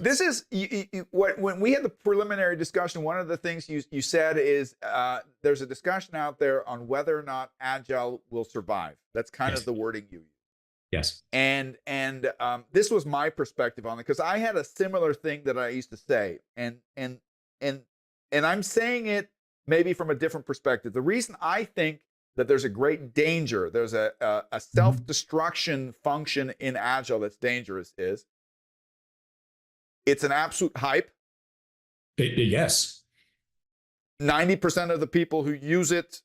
This is when we had the preliminary discussion. One of the things you said is there's a discussion out there on whether or not Agile will survive. That's kind of the wording you use. Yes. And this was my perspective on it, because I had a similar thing that I used to say, and I'm saying it maybe from a different perspective. The reason I think that there's a great danger, there's a self-destruction function in Agile that's dangerous, is it's an absolute hype. Yes. 90% of the people who use it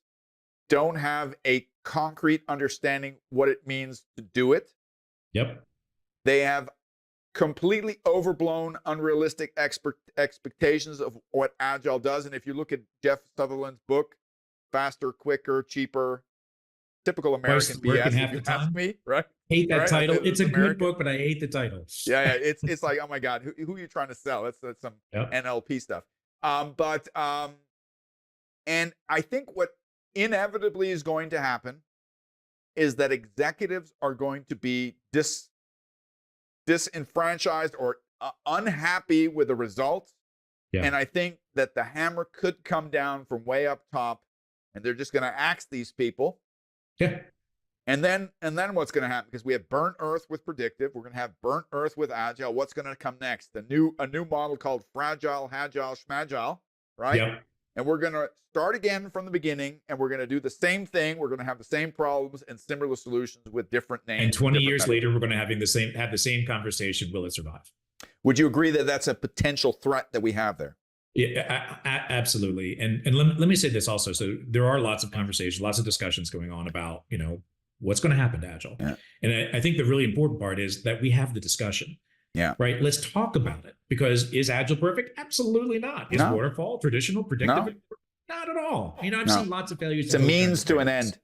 don't have a concrete understanding what it means to do it. Yep. They have completely overblown, unrealistic expectations of what Agile does. And if you look at Jeff Sutherland's book, Faster, Quicker, Cheaper, typical American BS, if you ask me, right? Hate that title. It's a American. good book, but I hate the title. Yeah. It's like, oh my God, who are you trying to sell? That's some NLP stuff. And I think what inevitably is going to happen is that executives are going to be disenfranchised or unhappy with the results. Yeah. And I think that the hammer could come down from way up top, and they're just going to axe these people. Yeah. And then what's going to happen? Because we have burnt earth with predictive, we're going to have burnt earth with Agile. What's going to come next? A new model called fragile, agile, schmagile, right? Yeah. And we're going to start again from the beginning, and we're going to do the same thing. We're going to have the same problems and similar solutions with different names. And 20 years later, we're going to have the same conversation. Will it survive? Would you agree that that's a potential threat that we have there? Yeah, absolutely. And let me say this also. So there are lots of conversations, lots of discussions going on about, what's going to happen to Agile. Yeah. And I think the really important part is that we have the discussion. Yeah. Right. Let's talk about it, because is Agile perfect? Absolutely not. Is waterfall traditional, predictive? No. Not at all. I've seen lots of failures. It's a means to an end.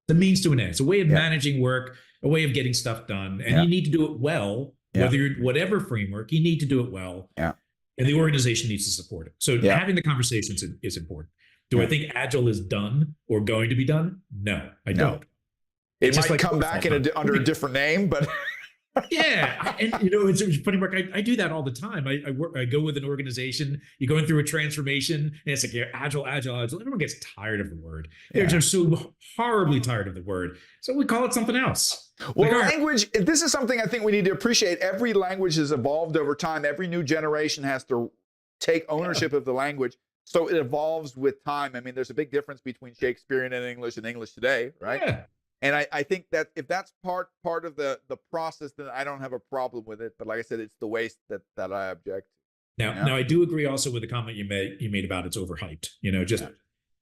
The means to an end. It's a way of managing work, a way of getting stuff done, and you need to do it well. Whether you're whatever framework, you need to do it well. Yeah. And the organization needs to support it. So having the conversations is important. Do I think Agile is done or going to be done? No, I don't. It might come back under a different name, but yeah. And it's funny, Mark, I do that all the time. I go with an organization, you're going through a transformation, and it's like, Agile. Everyone gets tired of the word. They're just so horribly tired of the word. So we call it something else. Well, language, this is something I think we need to appreciate. Every language has evolved over time. Every new generation has to take ownership of the language. So it evolves with time. I mean, there's a big difference between Shakespearean and English today, right? Yeah. And I think that if that's part of the process, then I don't have a problem with it. But like I said, it's the waste that I object to. Now I do agree also with the comment you made about it's overhyped.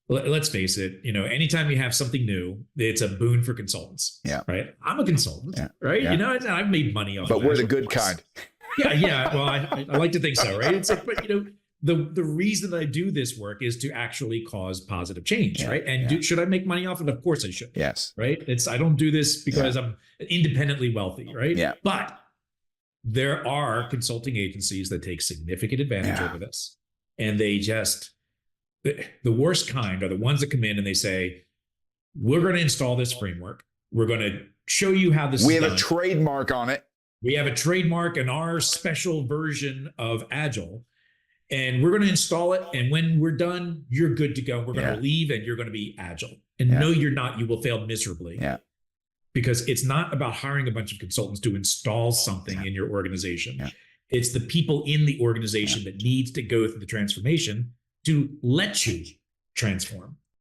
Let's face it, anytime you have something new, it's a boon for consultants. Yeah. Right. I'm a consultant, right? Yeah. I've made money off but of we're the good kind. Yeah. Well, I like to think so, right? It's like, but the reason I do this work is to actually cause positive change, right? And should I make money off it? Of course I should. Yes. Right. I don't do this because I'm independently wealthy, right? Yeah. But there are consulting agencies that take significant advantage over this, and they just the worst kind are the ones that come in and they say, "We're going to install this framework. We're going to show you how this. We have a trademark on it. We have a trademark in our special version of Agile." And we're going to install it. And when we're done, you're good to go. We're going to leave and you're going to be Agile. And no, you're not. You will fail miserably. Yeah. Because it's not about hiring a bunch of consultants to install something in your organization. Yeah. It's the people in the organization that needs to go through the transformation to let you transform.